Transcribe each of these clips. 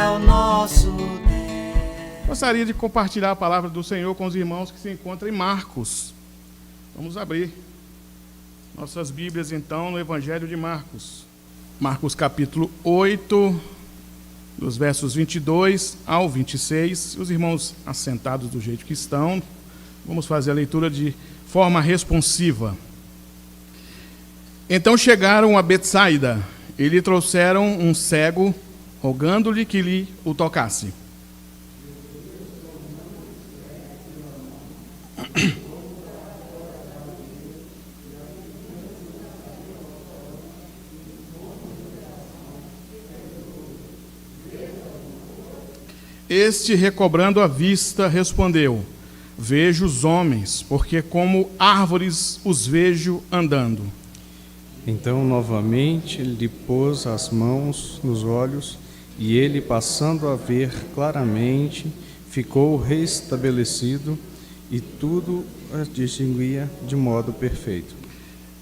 é o nosso Deus. Gostaria de compartilhar a palavra do Senhor com os irmãos que se encontram em Marcos. Vamos abrir nossas Bíblias, então, no Evangelho de Marcos. Marcos capítulo 8, dos versos 22 ao 26. Os irmãos assentados do jeito que estão, vamos fazer a leitura de forma responsiva. Então chegaram a Betsaida e lhe trouxeram um cego, rogando-lhe que lhe o tocasse. Este, recobrando a vista, respondeu: vejo os homens, porque como árvores os vejo andando. Então, novamente, lhe pôs as mãos nos olhos, e ele, passando a ver claramente, ficou restabelecido, e tudo a distinguia de modo perfeito.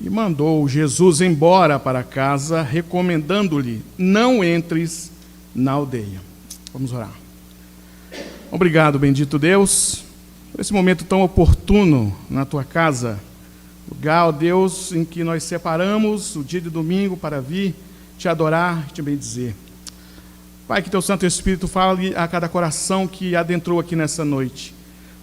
E mandou Jesus embora para casa, recomendando-lhe: não entres na aldeia. Vamos orar. Obrigado, bendito Deus, por esse momento tão oportuno na tua casa, lugar, ó Deus, em que nós separamos o dia de domingo para vir te adorar e te bendizer. Pai, que teu Santo Espírito fale a cada coração que adentrou aqui nessa noite.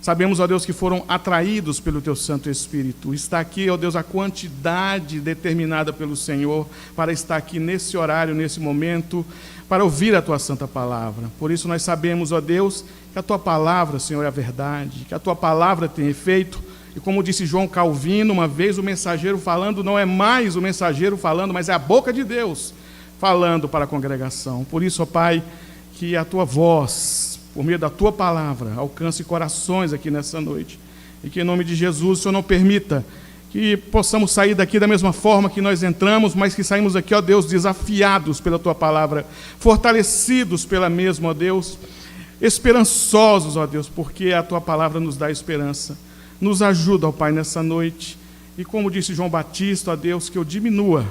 Sabemos, ó Deus, que foram atraídos pelo teu Santo Espírito. Está aqui, ó Deus, a quantidade determinada pelo Senhor para estar aqui nesse horário, nesse momento, para ouvir a tua santa palavra. Por isso nós sabemos, ó Deus, que a tua palavra, Senhor, é a verdade, que a tua palavra tem efeito. E como disse João Calvino, uma vez, o mensageiro falando não é mais o mensageiro falando, mas é a boca de Deus falando para a congregação. Por isso, ó Pai, que a tua voz, por meio da tua palavra, alcance corações aqui nessa noite. E que em nome de Jesus o Senhor não permita que possamos sair daqui da mesma forma que nós entramos, mas que saímos aqui, ó Deus, desafiados pela tua palavra, fortalecidos pela mesma, ó Deus, esperançosos, ó Deus, porque a tua palavra nos dá esperança. Nos ajuda, ó Pai, nessa noite. E como disse João Batista, ó Deus, que eu diminua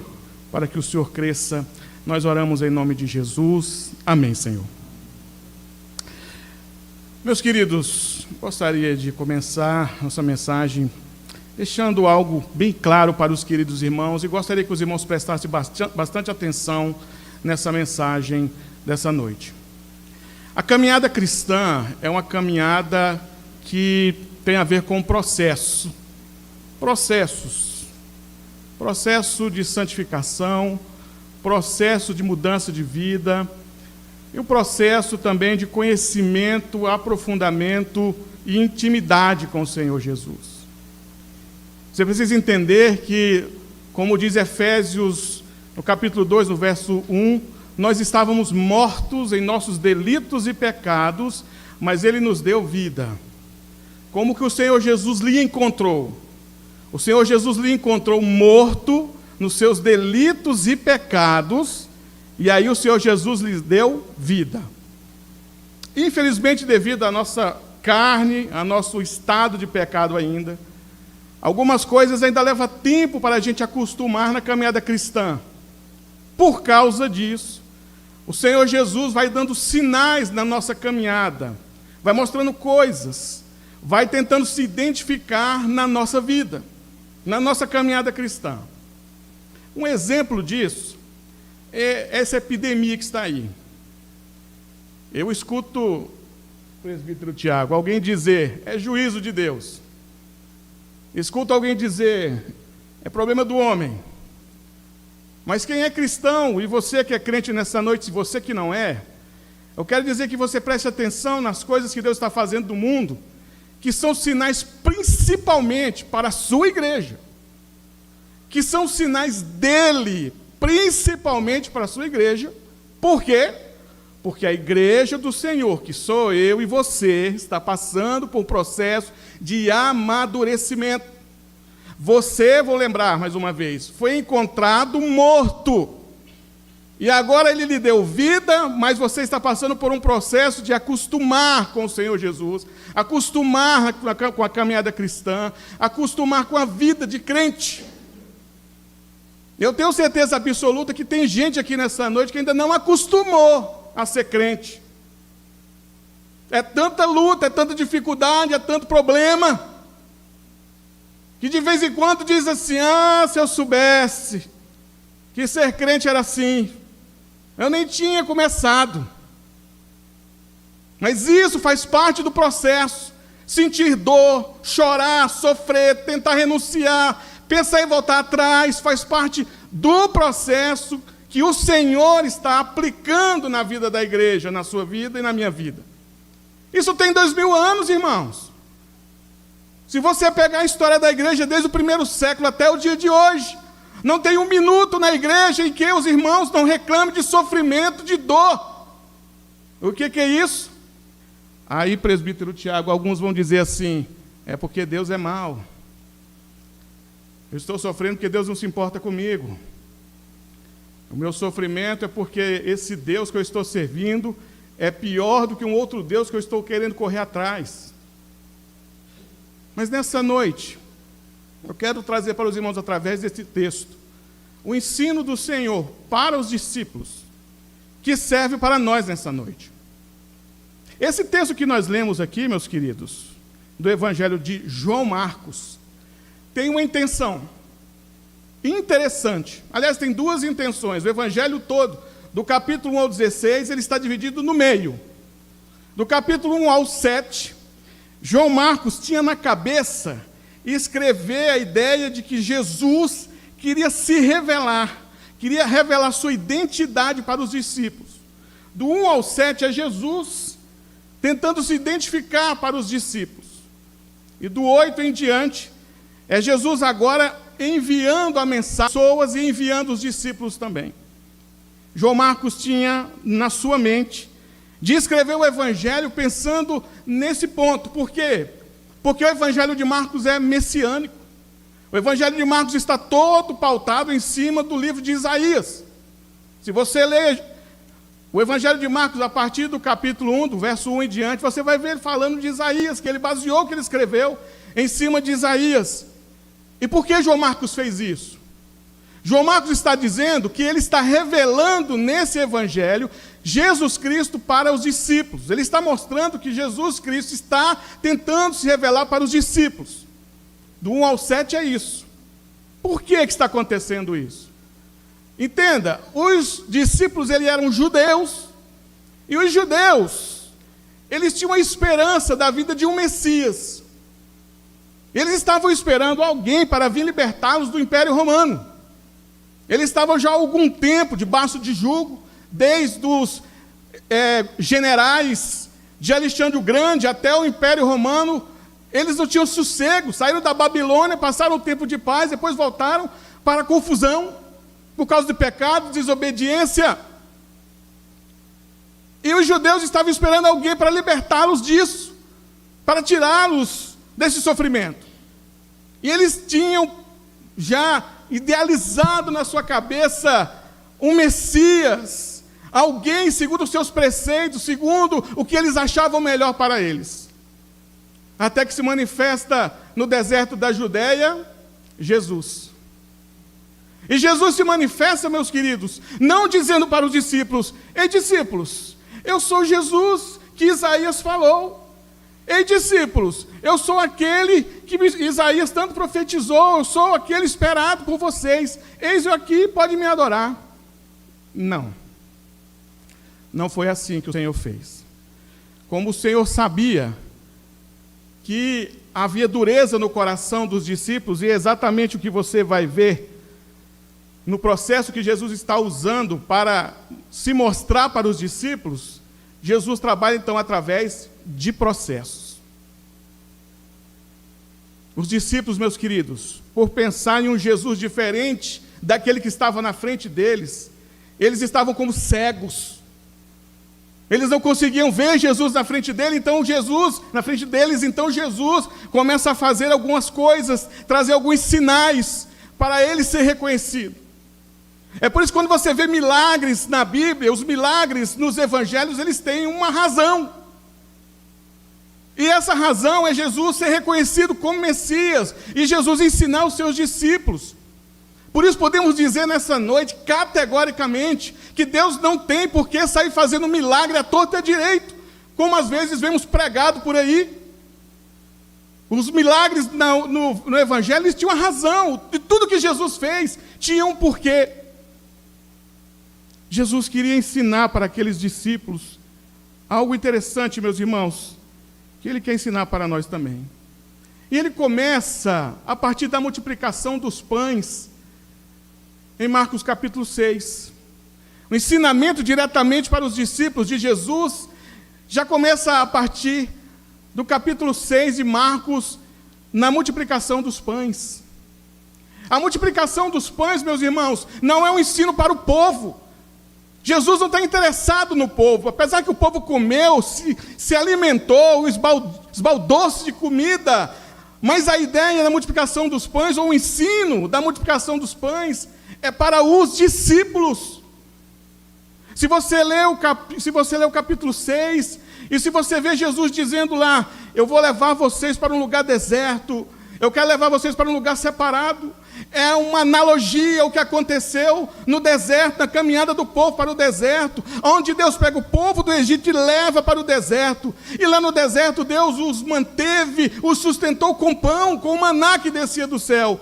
para que o Senhor cresça. Nós oramos em nome de Jesus. Amém, Senhor. Meus queridos, gostaria de começar nossa mensagem deixando algo bem claro para os queridos irmãos, e gostaria que os irmãos prestassem bastante atenção nessa mensagem dessa noite. A caminhada cristã é uma caminhada que tem a ver com processo. Processo de santificação, processo de mudança de vida, e um processo também de conhecimento, aprofundamento e intimidade com o Senhor Jesus. Você precisa entender que, como diz Efésios, no capítulo 2, no verso 1, nós estávamos mortos em nossos delitos e pecados, mas Ele nos deu vida. Como que o Senhor Jesus lhe encontrou? O Senhor Jesus lhe encontrou morto nos seus delitos e pecados, e aí o Senhor Jesus lhe deu vida. Infelizmente, devido à nossa carne, ao nosso estado de pecado ainda, algumas coisas ainda levam tempo para a gente acostumar na caminhada cristã. Por causa disso, o Senhor Jesus vai dando sinais na nossa caminhada, vai mostrando coisas, vai tentando se identificar na nossa vida, na nossa caminhada cristã. Um exemplo disso é essa epidemia que está aí. Eu escuto o presbítero Tiago, alguém dizer, é juízo de Deus. Escuto alguém dizer, é problema do homem. Mas quem é cristão, e você que é crente nessa noite, se você que não é, eu quero dizer que você preste atenção nas coisas que Deus está fazendo no mundo, que são sinais principalmente para a sua igreja, que são sinais dele, principalmente para a sua igreja. Por quê? Porque a igreja do Senhor, que sou eu e você, está passando por um processo de amadurecimento. Você, vou lembrar mais uma vez, foi encontrado morto. E agora Ele lhe deu vida, mas você está passando por um processo de acostumar com o Senhor Jesus, acostumar com a caminhada cristã, acostumar com a vida de crente. Eu tenho certeza absoluta que tem gente aqui nessa noite que ainda não acostumou a ser crente. É tanta luta, é tanta dificuldade, é tanto problema, que de vez em quando diz assim: se eu soubesse que ser crente era assim, eu nem tinha começado. Mas isso faz parte do processo. Sentir dor, chorar, sofrer, tentar renunciar, pensar em voltar atrás, faz parte do processo que o Senhor está aplicando na vida da igreja, na sua vida e na minha vida. Isso tem 2000 anos, irmãos. Se você pegar a história da igreja desde o primeiro século até o dia de hoje, não tem um minuto na igreja em que os irmãos não reclamem de sofrimento, de dor. O que é isso? Aí, presbítero Tiago, alguns vão dizer assim: é porque Deus é mau. Eu estou sofrendo porque Deus não se importa comigo. O meu sofrimento é porque esse Deus que eu estou servindo é pior do que um outro Deus que eu estou querendo correr atrás. Mas nessa noite, eu quero trazer para os irmãos, através desse texto, o ensino do Senhor para os discípulos, que serve para nós nessa noite. Esse texto que nós lemos aqui, meus queridos, do Evangelho de João Marcos, tem uma intenção interessante. Aliás, tem duas intenções. O Evangelho todo, do capítulo 1 ao 16, ele está dividido no meio. Do capítulo 1 ao 7, João Marcos tinha na cabeça escrever a ideia de que Jesus queria se revelar, queria revelar sua identidade para os discípulos. Do 1 ao 7 é Jesus tentando se identificar para os discípulos. E do 8 em diante, é Jesus agora enviando a mensagem às pessoas e enviando os discípulos também. João Marcos tinha na sua mente de escrever o Evangelho pensando nesse ponto. Por quê? Porque o Evangelho de Marcos é messiânico. O Evangelho de Marcos está todo pautado em cima do livro de Isaías. Se você ler o Evangelho de Marcos a partir do capítulo 1, do verso 1 em diante, você vai ver ele falando de Isaías, que ele baseou o que ele escreveu em cima de Isaías. E por que João Marcos fez isso? João Marcos está dizendo que ele está revelando nesse Evangelho Jesus Cristo para os discípulos. Ele está mostrando que Jesus Cristo está tentando se revelar para os discípulos. Do 1 ao 7 é isso. Por que está acontecendo isso? Entenda, os discípulos eles eram judeus, e os judeus, eles tinham a esperança da vinda de um Messias. Eles estavam esperando alguém para vir libertá-los do Império Romano. Eles estavam já há algum tempo debaixo de jugo, desde os generais de Alexandre o Grande até o Império Romano. Eles não tinham sossego, saíram da Babilônia, passaram um tempo de paz, depois voltaram para a confusão, por causa de pecado, desobediência. E os judeus estavam esperando alguém para libertá-los disso, para tirá-los desse sofrimento. E eles tinham já idealizado na sua cabeça um Messias, alguém segundo os seus preceitos, segundo o que eles achavam melhor para eles. Até que se manifesta no deserto da Judéia, Jesus. E Jesus se manifesta, meus queridos, não dizendo para os discípulos: ei, discípulos, eu sou Jesus que Isaías falou. Ei, discípulos, eu sou aquele que Isaías tanto profetizou, eu sou aquele esperado por vocês. Eis eu aqui, pode me adorar. Não. Não foi assim que o Senhor fez. Como o Senhor sabia que havia dureza no coração dos discípulos, e é exatamente o que você vai ver no processo que Jesus está usando para se mostrar para os discípulos. Jesus trabalha então através de processos. Os discípulos, meus queridos, por pensar em um Jesus diferente daquele que estava na frente deles, eles estavam como cegos. Eles não conseguiam ver Jesus na frente deles, então Jesus começa a fazer algumas coisas, trazer alguns sinais para ele ser reconhecido. É por isso que quando você vê milagres na Bíblia, os milagres nos evangelhos, eles têm uma razão. E essa razão é Jesus ser reconhecido como Messias, e Jesus ensinar os seus discípulos. Por isso podemos dizer nessa noite, categoricamente, que Deus não tem por que sair fazendo milagre à torta e à direito, como às vezes vemos pregado por aí. Os milagres no Evangelho, eles tinham uma razão. De tudo que Jesus fez, tinha um porquê. Jesus queria ensinar para aqueles discípulos algo interessante, meus irmãos, que Ele quer ensinar para nós também. E Ele começa a partir da multiplicação dos pães, em Marcos capítulo 6. O ensinamento diretamente para os discípulos de Jesus já começa a partir do capítulo 6 de Marcos, na multiplicação dos pães. A multiplicação dos pães, meus irmãos, não é um ensino para o povo. Jesus não está interessado no povo, apesar que o povo comeu, se alimentou, esbaldou-se de comida, mas a ideia da multiplicação dos pães, ou o ensino da multiplicação dos pães, é para os discípulos. Se você lê o capítulo 6, e se você vê Jesus dizendo lá, eu vou levar vocês para um lugar deserto, eu quero levar vocês para um lugar separado, é uma analogia ao que aconteceu no deserto, na caminhada do povo para o deserto, onde Deus pega o povo do Egito e leva para o deserto, e lá no deserto Deus os manteve, os sustentou com pão, com o maná que descia do céu.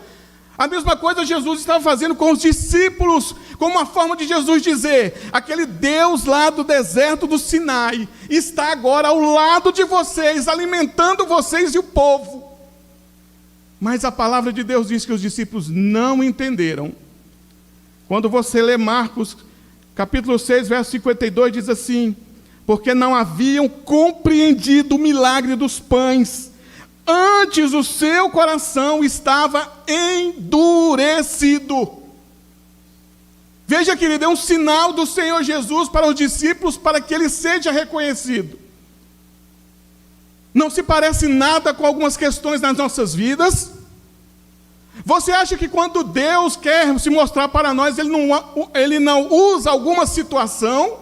A mesma coisa Jesus estava fazendo com os discípulos, como uma forma de Jesus dizer, aquele Deus lá do deserto do Sinai, está agora ao lado de vocês, alimentando vocês e o povo. Mas a palavra de Deus diz que os discípulos não entenderam. Quando você lê Marcos, capítulo 6, verso 52, diz assim, porque não haviam compreendido o milagre dos pães, antes o seu coração estava endurecido. Veja, querido, é um sinal do Senhor Jesus para os discípulos, para que ele seja reconhecido. Não se parece nada com algumas questões nas nossas vidas? Você acha que quando Deus quer se mostrar para nós, Ele não usa alguma situação?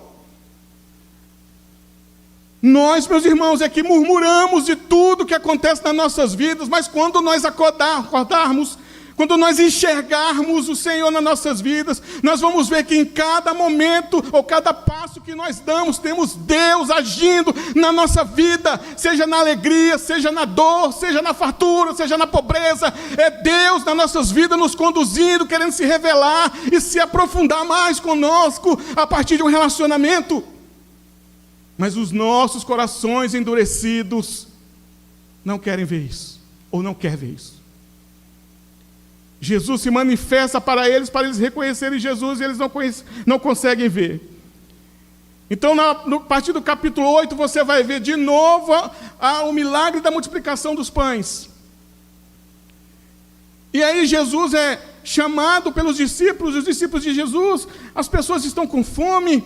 Nós, meus irmãos, é que murmuramos de tudo que acontece nas nossas vidas, mas quando nós acordarmos, quando nós enxergarmos o Senhor nas nossas vidas, nós vamos ver que em cada momento, ou cada passo que nós damos, temos Deus agindo na nossa vida, seja na alegria, seja na dor, seja na fartura, seja na pobreza, é Deus nas nossas vidas nos conduzindo, querendo se revelar e se aprofundar mais conosco, a partir de um relacionamento. Mas os nossos corações endurecidos não querem ver isso, ou não querem ver isso. Jesus se manifesta para eles reconhecerem Jesus, e eles não conseguem ver. Então, a partir do capítulo 8, você vai ver de novo o milagre da multiplicação dos pães. E aí Jesus é chamado pelos discípulos, os discípulos de Jesus, as pessoas estão com fome.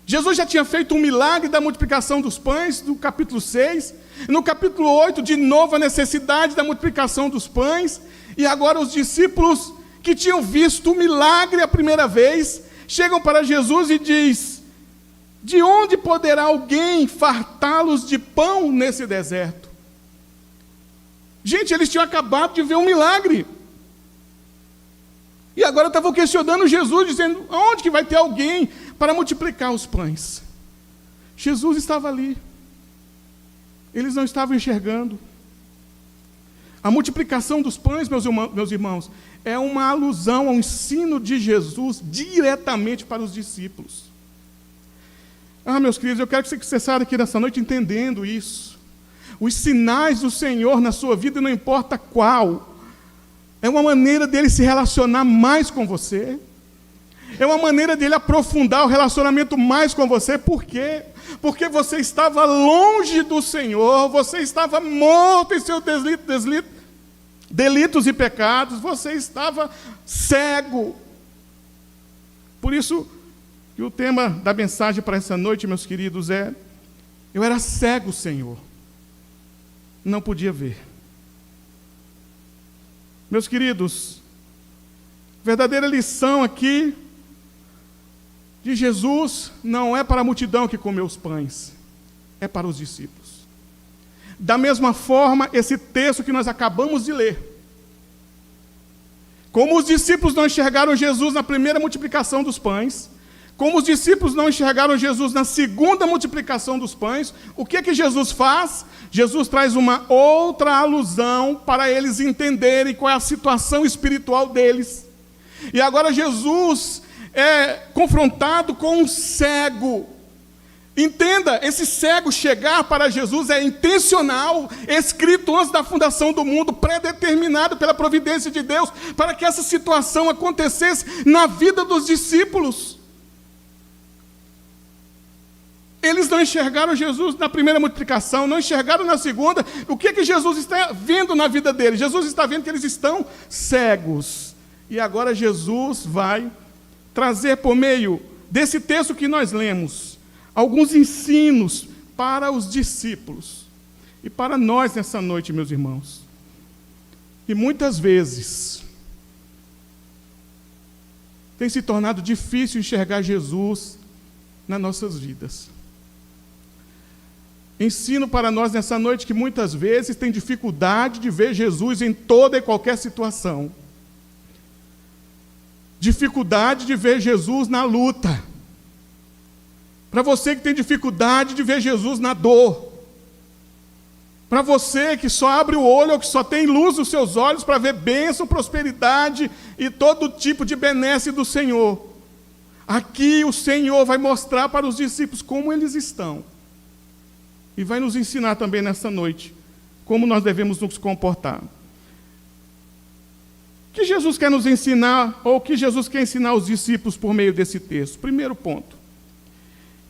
Jesus já tinha feito um milagre da multiplicação dos pães, no capítulo 6. No capítulo 8, de novo, a necessidade da multiplicação dos pães. E agora os discípulos que tinham visto o milagre a primeira vez, chegam para Jesus e diz, de onde poderá alguém fartá-los de pão nesse deserto? Gente, eles tinham acabado de ver um milagre. E agora estavam questionando Jesus, dizendo, onde que vai ter alguém para multiplicar os pães? Jesus estava ali. Eles não estavam enxergando. A multiplicação dos pães, meus irmãos, é uma alusão ao ensino de Jesus diretamente para os discípulos. Meus queridos, eu quero que você saia aqui nessa noite entendendo isso. Os sinais do Senhor na sua vida, não importa qual, é uma maneira dele se relacionar mais com você. É uma maneira dele aprofundar o relacionamento mais com você. Por quê? Porque você estava longe do Senhor, você estava morto em seus delitos e pecados, você estava cego. Por isso que o tema da mensagem para essa noite, meus queridos, é: eu era cego, Senhor, não podia ver. Meus queridos, verdadeira lição aqui de Jesus não é para a multidão que comeu os pães, é para os discípulos. Da mesma forma, esse texto que nós acabamos de ler, como os discípulos não enxergaram Jesus na primeira multiplicação dos pães, Como os discípulos não enxergaram Jesus na segunda multiplicação dos pães, o que Jesus faz? Jesus traz uma outra alusão para eles entenderem qual é a situação espiritual deles. E agora Jesus é confrontado com um cego. Entenda, esse cego chegar para Jesus é intencional, escrito antes da fundação do mundo, predeterminado pela providência de Deus, para que essa situação acontecesse na vida dos discípulos. Eles não enxergaram Jesus na primeira multiplicação, não enxergaram na segunda. O que Jesus está vendo na vida deles? Jesus está vendo que eles estão cegos. E agora Jesus vai trazer por meio desse texto que nós lemos, alguns ensinos para os discípulos e para nós nessa noite, meus irmãos. E muitas vezes tem se tornado difícil enxergar Jesus nas nossas vidas. Ensino para nós nessa noite que muitas vezes tem dificuldade de ver Jesus em toda e qualquer situação. Dificuldade de ver Jesus na luta. Para você que tem dificuldade de ver Jesus na dor. Para você que só abre o olho ou que só tem luz nos seus olhos para ver bênção, prosperidade e todo tipo de benesse do Senhor. Aqui o Senhor vai mostrar para os discípulos como eles estão. E vai nos ensinar também nessa noite como nós devemos nos comportar. O que Jesus quer nos ensinar, ou o que Jesus quer ensinar aos discípulos por meio desse texto? Primeiro ponto,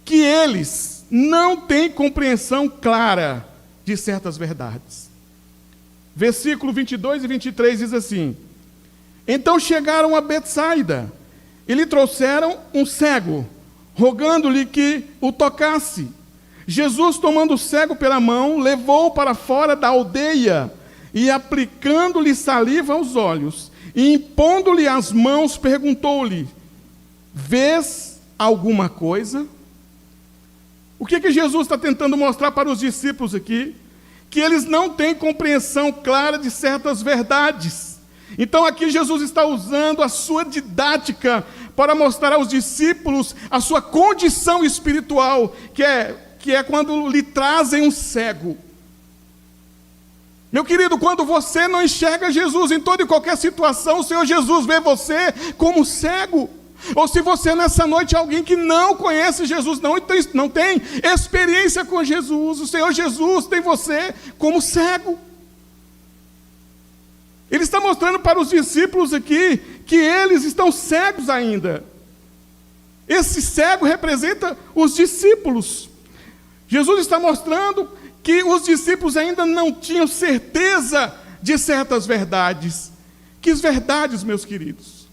que eles não têm compreensão clara de certas verdades. Versículo 22 e 23 diz assim: Então chegaram a Betsaida, e lhe trouxeram um cego, rogando-lhe que o tocasse. Jesus, tomando o cego pela mão, levou-o para fora da aldeia, e aplicando-lhe saliva aos olhos, e impondo-lhe as mãos, perguntou-lhe: Vês alguma coisa? O que Jesus está tentando mostrar para os discípulos aqui? Que eles não têm compreensão clara de certas verdades. Então aqui Jesus está usando a sua didática para mostrar aos discípulos a sua condição espiritual, que é quando lhe trazem um cego. Meu querido, quando você não enxerga Jesus em toda e qualquer situação, o Senhor Jesus vê você como cego. Ou se você nessa noite é alguém que não conhece Jesus, não tem experiência com Jesus, o Senhor Jesus tem você como cego. Ele está mostrando para os discípulos aqui que eles estão cegos ainda. Esse cego representa os discípulos. Jesus está mostrando que os discípulos ainda não tinham certeza de certas verdades. Que verdades, meus queridos?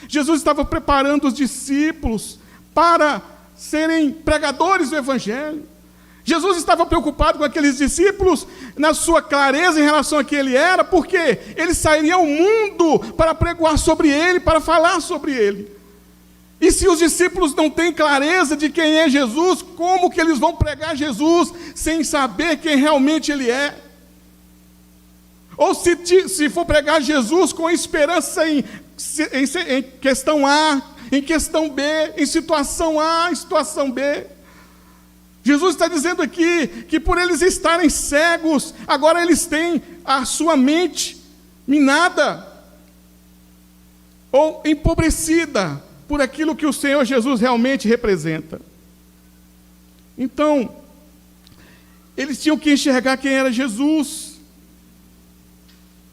Jesus estava preparando os discípulos para serem pregadores do Evangelho. Jesus estava preocupado com aqueles discípulos na sua clareza em relação a quem ele era, porque eles sairiam ao mundo para pregoar sobre ele, para falar sobre ele. E se os discípulos não têm clareza de quem é Jesus, como que eles vão pregar Jesus sem saber quem realmente ele é? Ou se for pregar Jesus com esperança em questão A, em questão B, em situação A, em situação B. Jesus está dizendo aqui que por eles estarem cegos, agora eles têm a sua mente minada ou empobrecida por aquilo que o Senhor Jesus realmente representa. Então, eles tinham que enxergar quem era Jesus,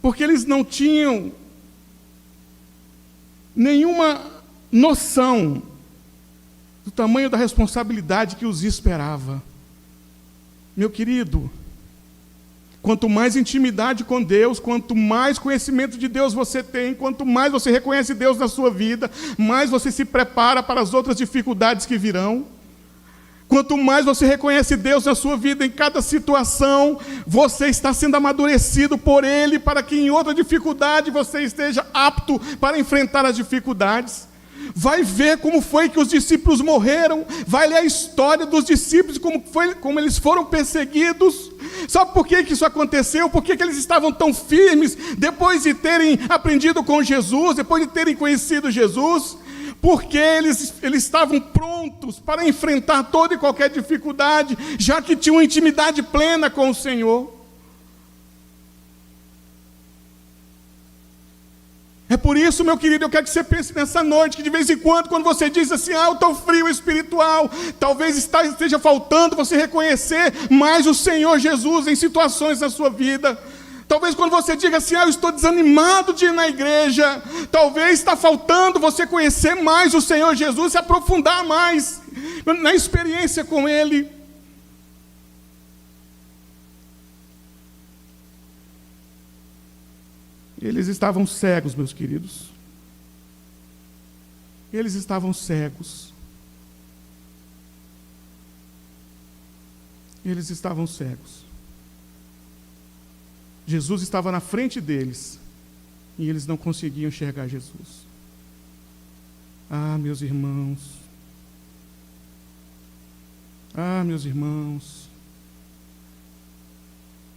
porque eles não tinham nenhuma noção do tamanho da responsabilidade que os esperava. Meu querido, quanto mais intimidade com Deus, quanto mais conhecimento de Deus você tem, quanto mais você reconhece Deus na sua vida, mais você se prepara para as outras dificuldades que virão. Quanto mais você reconhece Deus na sua vida, em cada situação, você está sendo amadurecido por Ele, para que em outra dificuldade você esteja apto para enfrentar as dificuldades. Vai ver como foi que os discípulos morreram, vai ler a história dos discípulos, como eles foram perseguidos. Sabe por que isso aconteceu? Por que eles estavam tão firmes depois de terem aprendido com Jesus, depois de terem conhecido Jesus? porque eles estavam prontos para enfrentar toda e qualquer dificuldade, já que tinham intimidade plena com o Senhor. É por isso, meu querido, eu quero que você pense nessa noite, que de vez em quando você diz assim, eu estou frio espiritual, talvez esteja faltando você reconhecer mais o Senhor Jesus em situações na sua vida. Talvez quando você diga assim, eu estou desanimado de ir na igreja, talvez está faltando você conhecer mais o Senhor Jesus, se aprofundar mais na experiência com Ele. Eles estavam cegos, meus queridos. Eles estavam cegos. Eles estavam cegos. Jesus estava na frente deles e eles não conseguiam enxergar Jesus. Ah, meus irmãos. Ah, meus irmãos.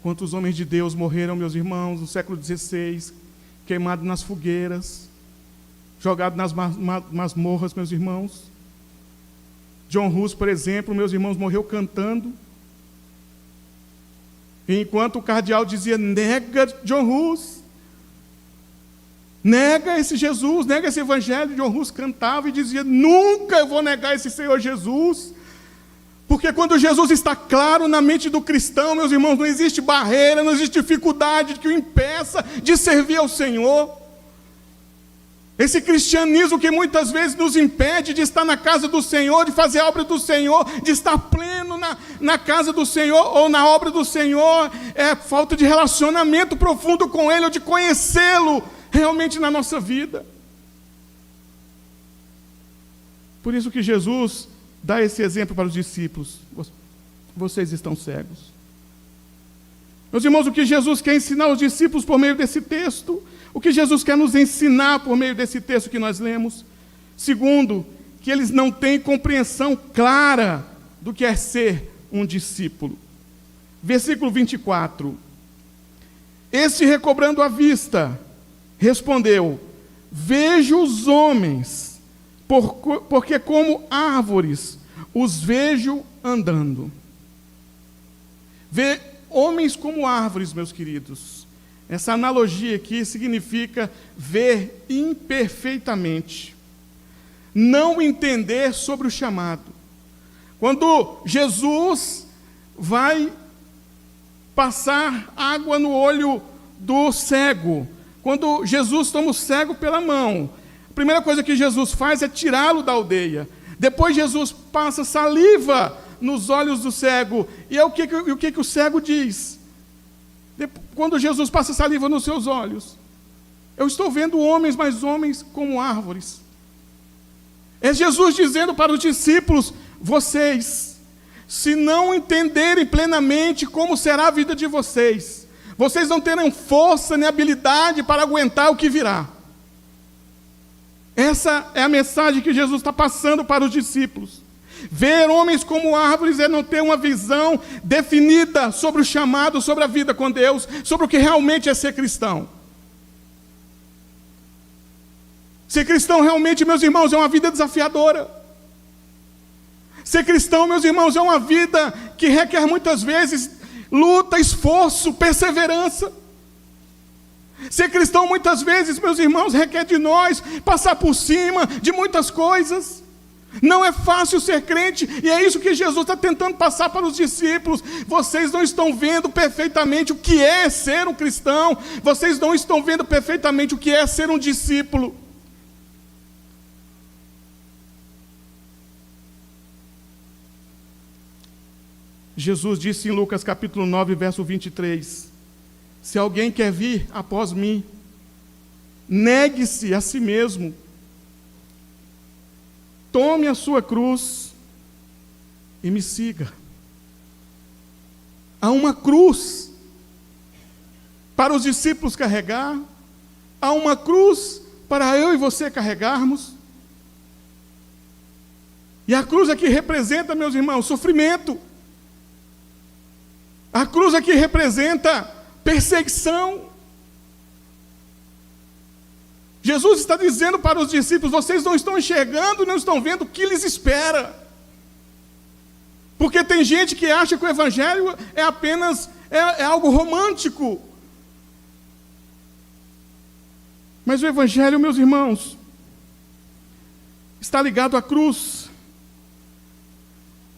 Quantos homens de Deus morreram, meus irmãos, no século XVI, queimados nas fogueiras, jogados nas masmorras, meus irmãos. John Hus, por exemplo, meus irmãos, morreu cantando. E enquanto o cardeal dizia, nega John Hus, nega esse Jesus, nega esse evangelho, John Hus cantava e dizia, nunca eu vou negar esse Senhor Jesus. Porque quando Jesus está claro na mente do cristão, meus irmãos, não existe barreira, não existe dificuldade que o impeça de servir ao Senhor. Esse cristianismo que muitas vezes nos impede de estar na casa do Senhor, de fazer a obra do Senhor, de estar pleno na casa do Senhor ou na obra do Senhor, é falta de relacionamento profundo com Ele, ou de conhecê-lo realmente na nossa vida. Por isso que Jesus dá esse exemplo para os discípulos. Vocês estão cegos. Meus irmãos, o que Jesus quer ensinar aos discípulos por meio desse texto? O que Jesus quer nos ensinar por meio desse texto que nós lemos? Segundo, que eles não têm compreensão clara do que é ser um discípulo. Versículo 24. Este, recobrando a vista, respondeu, vejo os homens, porque como árvores os vejo andando. Ver homens como árvores, meus queridos. Essa analogia aqui significa ver imperfeitamente. Não entender sobre o chamado. Quando Jesus vai passar água no olho do cego, quando Jesus toma o cego pela mão, a primeira coisa que Jesus faz é tirá-lo da aldeia. Depois Jesus passa saliva nos olhos do cego. E é o que o cego diz? Quando Jesus passa saliva nos seus olhos, eu estou vendo homens, mas homens como árvores. É Jesus dizendo para os discípulos, vocês, se não entenderem plenamente como será a vida de vocês, vocês não terão força nem habilidade para aguentar o que virá. Essa é a mensagem que Jesus está passando para os discípulos. Ver homens como árvores é não ter uma visão definida sobre o chamado, sobre a vida com Deus, sobre o que realmente é ser cristão. Ser cristão realmente, meus irmãos, é uma vida desafiadora. Ser cristão, meus irmãos, é uma vida que requer muitas vezes luta, esforço, perseverança. Ser cristão muitas vezes, meus irmãos, requer de nós passar por cima de muitas coisas. Não é fácil ser crente, e é isso que Jesus está tentando passar para os discípulos. Vocês não estão vendo perfeitamente o que é ser um cristão, vocês não estão vendo perfeitamente o que é ser um discípulo. Jesus disse em Lucas capítulo 9, verso 23, se alguém quer vir após mim, negue-se a si mesmo, tome a sua cruz e me siga. Há uma cruz para os discípulos carregar, há uma cruz para eu e você carregarmos. E a cruz aqui representa, meus irmãos, sofrimento. A cruz aqui representa perseguição. Jesus está dizendo para os discípulos: vocês não estão enxergando, não estão vendo o que lhes espera. Porque tem gente que acha que o Evangelho é apenas algo romântico. Mas o Evangelho, meus irmãos, está ligado à cruz.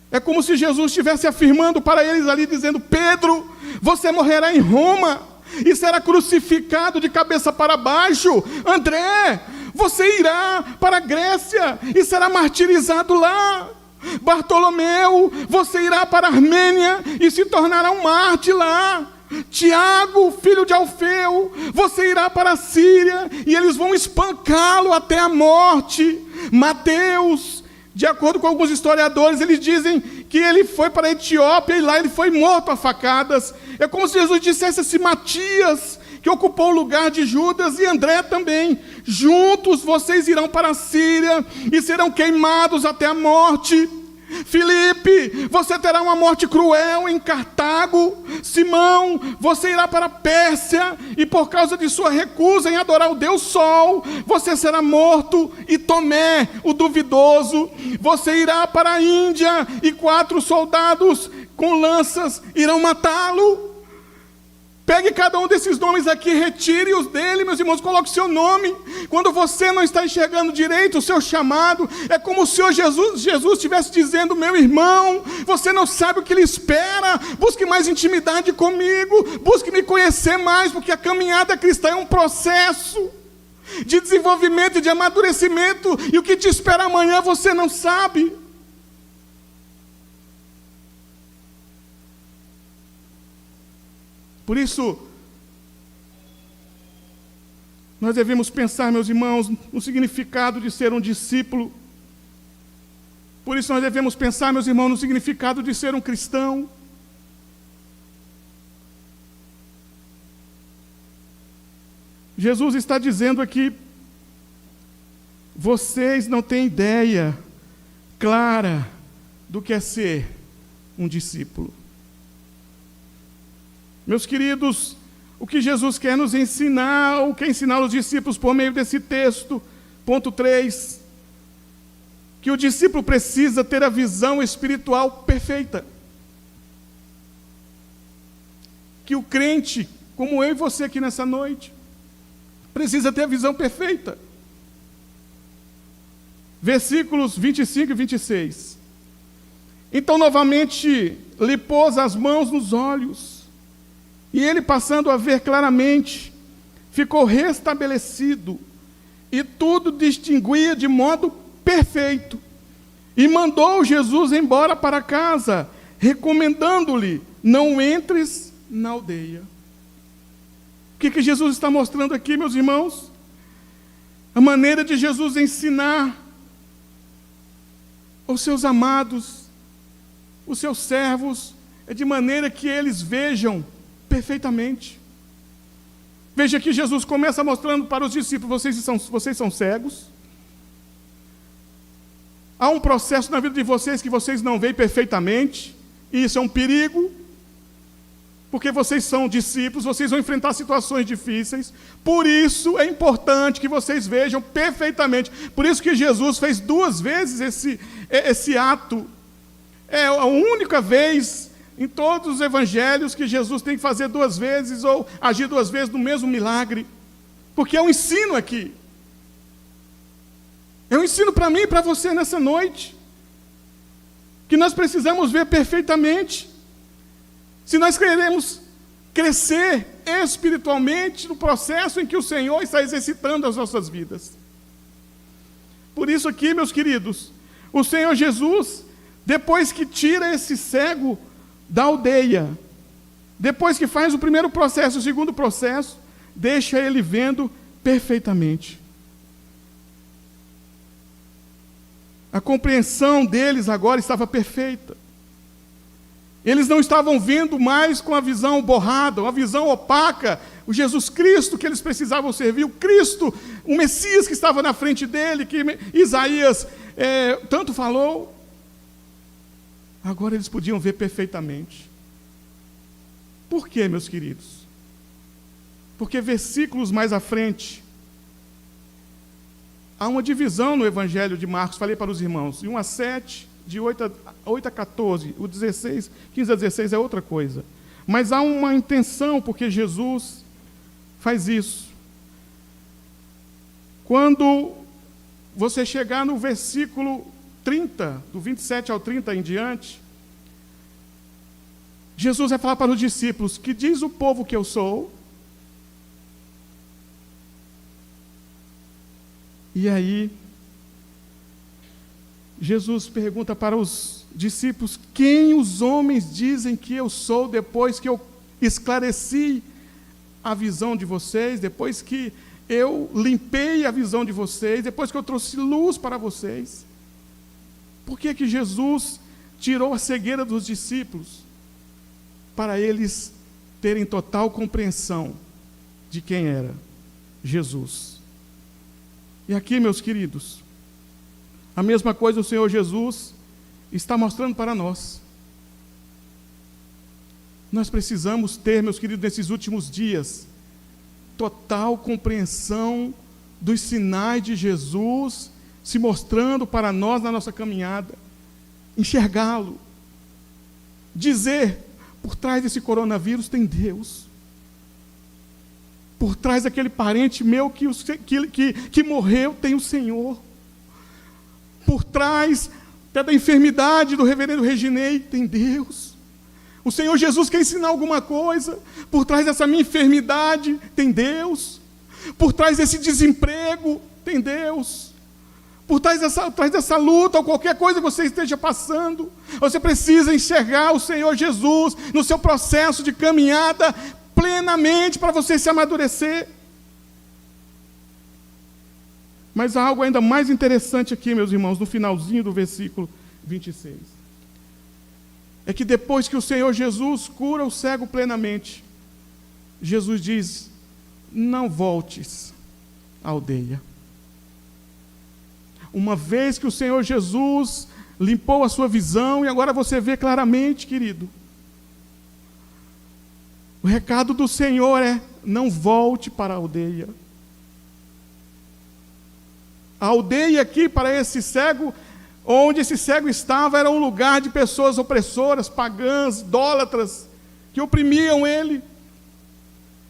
É como se Jesus estivesse afirmando para eles ali, dizendo: Pedro, você morrerá em Roma e será crucificado de cabeça para baixo. André, você irá para a Grécia e será martirizado lá. Bartolomeu, você irá para a Armênia e se tornará um mártir lá. Tiago, filho de Alfeu, você irá para a Síria e eles vão espancá-lo até a morte. Mateus, de acordo com alguns historiadores, eles dizem que ele foi para a Etiópia e lá ele foi morto a facadas. É como se Jesus dissesse assim: Matias, que ocupou o lugar de Judas, e André também, juntos vocês irão para a Síria e serão queimados até a morte. Filipe, você terá uma morte cruel em Cartago. Simão, você irá para a Pérsia e por causa de sua recusa em adorar o Deus Sol, você será morto. E Tomé, o duvidoso, você irá para a Índia e 4 soldados com lanças irão matá-lo. Pegue cada um desses nomes aqui, retire-os dele, meus irmãos, coloque o seu nome. Quando você não está enxergando direito o seu chamado, é como o Senhor Jesus estivesse dizendo: meu irmão, você não sabe o que lhe espera, busque mais intimidade comigo, busque me conhecer mais, porque a caminhada cristã é um processo de desenvolvimento e de amadurecimento, e o que te espera amanhã você não sabe. Por isso, nós devemos pensar, meus irmãos, no significado de ser um discípulo. Por isso nós devemos pensar, meus irmãos, no significado de ser um cristão. Jesus está dizendo aqui: vocês não têm ideia clara do que é ser um discípulo. Meus queridos, o que Jesus quer nos ensinar, ou quer ensinar aos discípulos por meio desse texto, ponto 3, que o discípulo precisa ter a visão espiritual perfeita. Que o crente, como eu e você aqui nessa noite, precisa ter a visão perfeita. Versículos 25 e 26. Então novamente lhe pôs as mãos nos olhos, e ele, passando a ver claramente, ficou restabelecido, e tudo distinguia de modo perfeito. E mandou Jesus embora para casa, recomendando-lhe: não entres na aldeia. O que Jesus está mostrando aqui, meus irmãos? A maneira de Jesus ensinar os seus amados, os seus servos, é de maneira que eles vejam perfeitamente. Veja que Jesus começa mostrando para os discípulos: vocês são cegos. Há um processo na vida de vocês que vocês não veem perfeitamente, e isso é um perigo, porque vocês são discípulos, vocês vão enfrentar situações difíceis. Por isso é importante que vocês vejam perfeitamente. Por isso que Jesus fez 2 vezes esse ato. É a única vez em todos os evangelhos que Jesus tem que fazer 2 vezes ou agir 2 vezes no mesmo milagre, porque é um ensino aqui. É um ensino para mim e para você nessa noite, que nós precisamos ver perfeitamente. Se nós queremos crescer espiritualmente no processo em que o Senhor está exercitando as nossas vidas. Por isso aqui, meus queridos, o Senhor Jesus, depois que tira esse cego da aldeia, depois que faz o primeiro processo, o segundo processo, deixa ele vendo perfeitamente. A compreensão deles agora estava perfeita. Eles não estavam vendo mais com a visão borrada, uma visão opaca, o Jesus Cristo que eles precisavam servir, o Cristo, o Messias que estava na frente dele, que Isaías tanto falou. Agora eles podiam ver perfeitamente. Por quê, meus queridos? Porque versículos mais à frente, há uma divisão no Evangelho de Marcos, falei para os irmãos, de 1 a 7, de 8 a 14, o 16, 15 a 16 é outra coisa. Mas há uma intenção, porque Jesus faz isso. Quando você chegar no versículo 30, do 27 ao 30 em diante, Jesus vai falar para os discípulos: que diz o povo que eu sou? E aí, Jesus pergunta para os discípulos: quem os homens dizem que eu sou, depois que eu esclareci a visão de vocês, depois que eu limpei a visão de vocês, depois que eu trouxe luz para vocês? Por que que Jesus tirou a cegueira dos discípulos? Para eles terem total compreensão de quem era Jesus. E aqui, meus queridos, a mesma coisa o Senhor Jesus está mostrando para nós. Nós precisamos ter, meus queridos, nesses últimos dias, total compreensão dos sinais de Jesus se mostrando para nós na nossa caminhada, enxergá-lo, dizer: por trás desse coronavírus tem Deus, por trás daquele parente meu que morreu tem o Senhor, por trás até da enfermidade do reverendo Reginei tem Deus. O Senhor Jesus quer ensinar alguma coisa. Por trás dessa minha enfermidade tem Deus. Por trás desse desemprego tem Deus. Por trás dessa luta ou qualquer coisa que você esteja passando, você precisa enxergar o Senhor Jesus no seu processo de caminhada plenamente para você se amadurecer. Mas há algo ainda mais interessante aqui, meus irmãos, no finalzinho do versículo 26. É que depois que o Senhor Jesus cura o cego plenamente, Jesus diz: não voltes à aldeia. Uma vez que o Senhor Jesus limpou a sua visão, e agora você vê claramente, querido, o recado do Senhor é: não volte para a aldeia. A aldeia aqui, para esse cego, onde esse cego estava, era um lugar de pessoas opressoras, pagãs, idólatras, que oprimiam ele.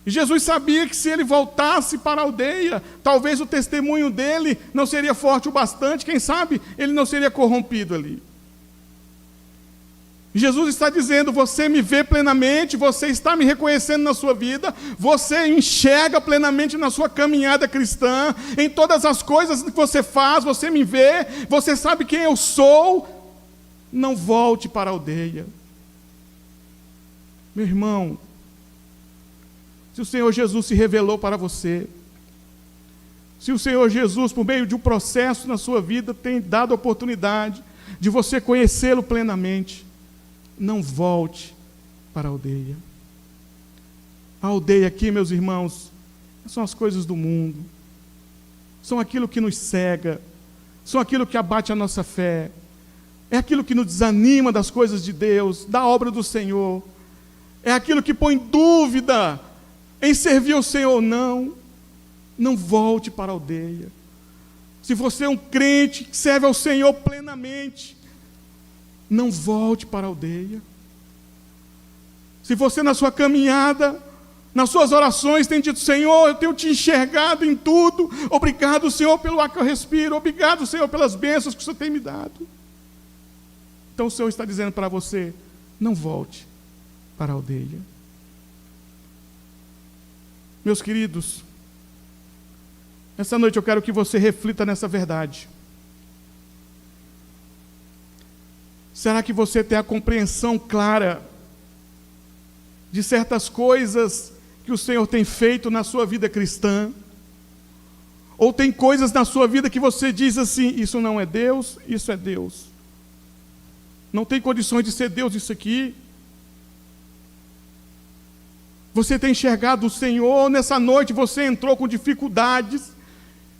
E Jesus sabia que se ele voltasse para a aldeia, talvez o testemunho dele não seria forte o bastante, quem sabe ele não seria corrompido ali. Jesus está dizendo: você me vê plenamente, você está me reconhecendo na sua vida, você enxerga plenamente na sua caminhada cristã, em todas as coisas que você faz, você me vê, você sabe quem eu sou. Não volte para a aldeia. Meu irmão, se o Senhor Jesus se revelou para você, se o Senhor Jesus, por meio de um processo na sua vida, tem dado a oportunidade de você conhecê-lo plenamente, não volte para a aldeia. A aldeia aqui, meus irmãos, são as coisas do mundo, são aquilo que nos cega, são aquilo que abate a nossa fé, é aquilo que nos desanima das coisas de Deus, da obra do Senhor, é aquilo que põe dúvida em servir ao Senhor ou não. Não volte para a aldeia. Se você é um crente que serve ao Senhor plenamente, não volte para a aldeia. Se você na sua caminhada, nas suas orações tem dito: Senhor, eu tenho te enxergado em tudo, obrigado, Senhor, pelo ar que eu respiro, obrigado, Senhor, pelas bênçãos que o Senhor tem me dado. Então o Senhor está dizendo para você: não volte para a aldeia. Meus queridos, essa noite eu quero que você reflita nessa verdade. Será que você tem a compreensão clara de certas coisas que o Senhor tem feito na sua vida cristã? Ou tem coisas na sua vida que você diz assim: isso não é Deus, isso é Deus. Não tem condições de ser Deus isso aqui. Você tem enxergado o Senhor? Nessa noite você entrou com dificuldades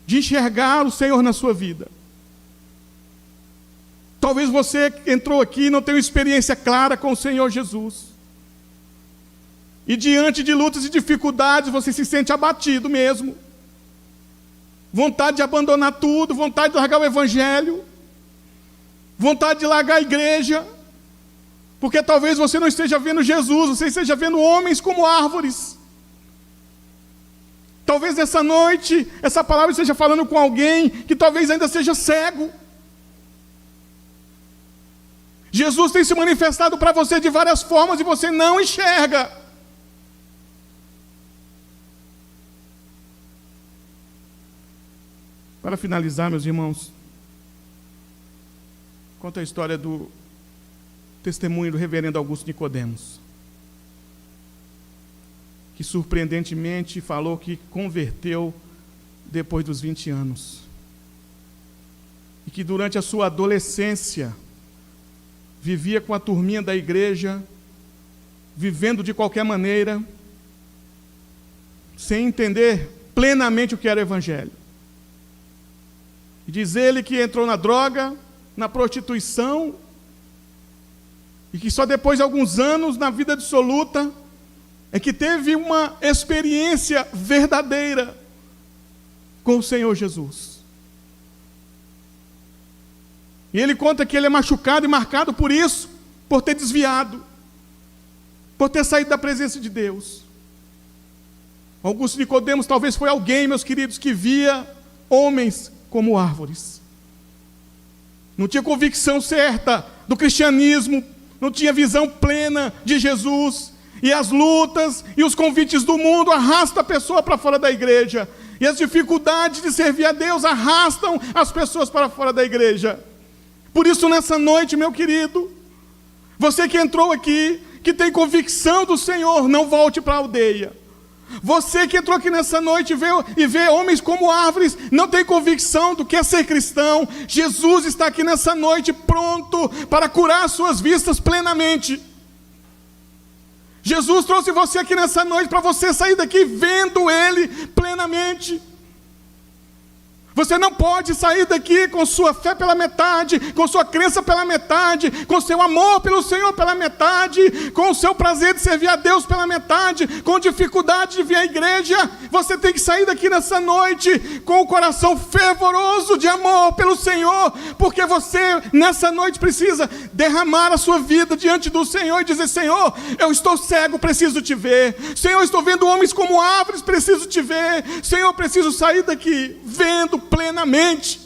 de enxergar o Senhor na sua vida. Talvez você entrou aqui e não tenha uma experiência clara com o Senhor Jesus. E diante de lutas e dificuldades você se sente abatido mesmo. vontade de abandonar tudo, vontade de largar o evangelho, vontade de largar a igreja, porque talvez você não esteja vendo Jesus, você esteja vendo homens como árvores. Talvez nessa noite, essa palavra esteja falando com alguém que talvez ainda seja cego. Jesus tem se manifestado para você de várias formas e você não enxerga. Para finalizar, meus irmãos, conta a história do testemunho do reverendo Augusto Nicodemos, que surpreendentemente falou que converteu depois dos 20 anos. E que durante a sua adolescência vivia com a turminha da igreja, vivendo de qualquer maneira, sem entender plenamente o que era o evangelho. E diz ele que entrou na droga, na prostituição, e que só depois de alguns anos na vida dissoluta é que teve uma experiência verdadeira com o Senhor Jesus. E ele conta que ele é machucado e marcado por isso, por ter desviado, por ter saído da presença de Deus. Augusto Nicodemos talvez foi alguém, meus queridos, que via homens como árvores. Não tinha convicção certa do cristianismo, não tinha visão plena de Jesus. E as lutas e os convites do mundo arrastam a pessoa para fora da igreja. E as dificuldades de servir a Deus arrastam as pessoas para fora da igreja. Por isso, nessa noite, meu querido, você que entrou aqui, que tem convicção do Senhor, não volte para a aldeia. Você que entrou aqui nessa noite e vê homens como árvores, não tem convicção do que é ser cristão, Jesus está aqui nessa noite pronto para curar as suas vistas plenamente. Jesus trouxe você aqui nessa noite para você sair daqui vendo Ele plenamente. Você não pode sair daqui com sua fé pela metade, com sua crença pela metade, com seu amor pelo Senhor pela metade, com o seu prazer de servir a Deus pela metade, com dificuldade de vir à igreja. Você tem que sair daqui nessa noite com o coração fervoroso de amor pelo Senhor, porque você nessa noite precisa derramar a sua vida diante do Senhor e dizer: Senhor, eu estou cego, preciso te ver. Senhor, eu estou vendo homens como árvores, preciso te ver. Senhor, eu preciso sair daqui vendo plenamente.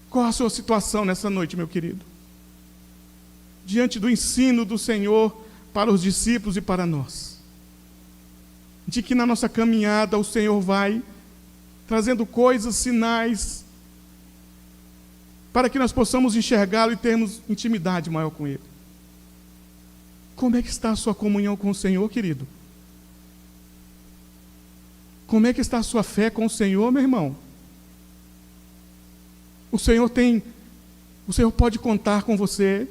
Qual a sua situação nessa noite, meu querido? Diante do ensino do Senhor para os discípulos e para nós, de que na nossa caminhada o Senhor vai trazendo coisas, sinais, para que nós possamos enxergá-lo e termos intimidade maior com Ele. Como é que está a sua comunhão com o Senhor, querido? Como é que está a sua fé com o Senhor, meu irmão? O Senhor pode contar com você.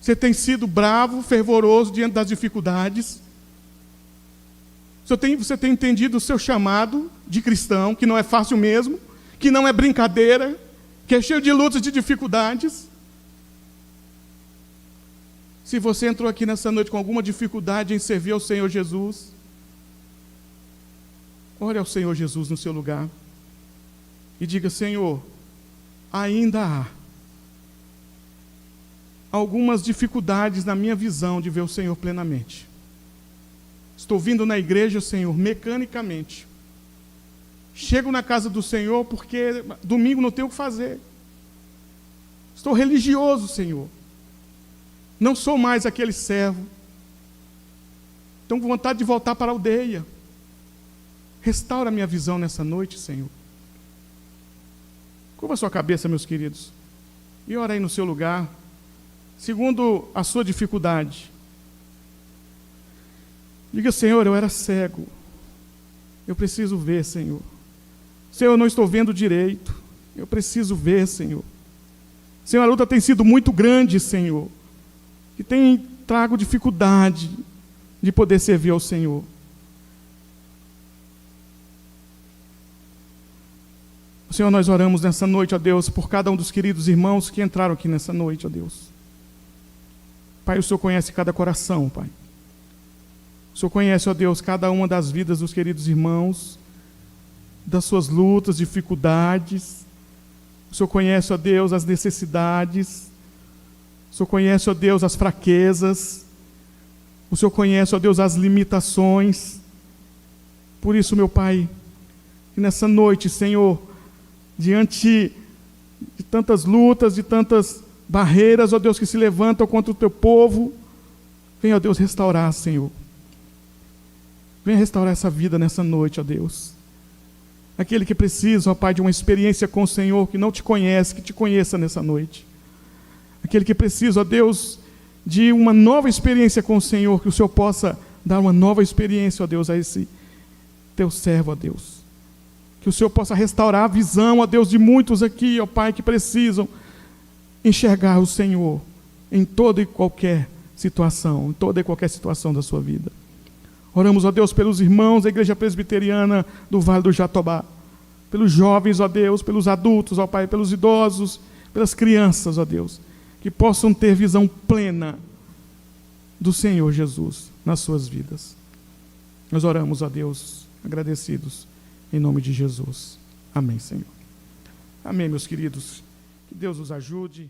Você tem sido bravo, fervoroso diante das dificuldades. Você tem entendido o seu chamado de cristão, que não é fácil mesmo, que não é brincadeira, que é cheio de lutas e de dificuldades. Se você entrou aqui nessa noite com alguma dificuldade em servir ao Senhor Jesus, ore ao Senhor Jesus no seu lugar e diga: Senhor, ainda há algumas dificuldades na minha visão de ver o Senhor plenamente. Estou vindo na igreja, Senhor, mecanicamente. Chego na casa do Senhor porque domingo não tenho o que fazer. Estou religioso, Senhor. Não sou mais aquele servo. Estou com vontade de voltar para a aldeia. Restaura a minha visão nessa noite, Senhor. Curva a sua cabeça, meus queridos, e ora aí no seu lugar, segundo a sua dificuldade. Diga: Senhor, eu era cego, eu preciso ver, Senhor. Senhor, eu não estou vendo direito, eu preciso ver, Senhor. Senhor, a luta tem sido muito grande, Senhor, que tem trago dificuldade de poder servir ao Senhor. Senhor, nós oramos nessa noite, ó Deus, por cada um dos queridos irmãos que entraram aqui nessa noite, ó Deus. Pai, o Senhor conhece cada coração, Pai. O Senhor conhece, ó Deus, cada uma das vidas dos queridos irmãos das suas lutas, dificuldades. O Senhor conhece, ó Deus, as necessidades. O Senhor conhece, ó Deus, as fraquezas. O Senhor conhece, ó Deus, as limitações. Por isso, meu Pai, que nessa noite, Senhor, diante de tantas lutas, de tantas barreiras, ó Deus, que se levantam contra o teu povo, venha, ó Deus, restaurar, Senhor. Venha restaurar essa vida nessa noite, ó Deus. Aquele que precisa, ó Pai, de uma experiência com o Senhor, que não te conhece, que te conheça nessa noite. Aquele que precisa, ó Deus, de uma nova experiência com o Senhor, que o Senhor possa dar uma nova experiência, ó Deus, a esse teu servo, ó Deus. Que o Senhor possa restaurar a visão, ó Deus, de muitos aqui, ó Pai, que precisam enxergar o Senhor em toda e qualquer situação, em toda e qualquer situação da sua vida. Oramos, ó Deus, pelos irmãos da Igreja Presbiteriana do Vale do Jatobá, pelos jovens, ó Deus, pelos adultos, ó Pai, pelos idosos, pelas crianças, ó Deus, que possam ter visão plena do Senhor Jesus nas suas vidas. Nós oramos, ó Deus, agradecidos, em nome de Jesus. Amém, Senhor. Amém, meus queridos. Que Deus os ajude.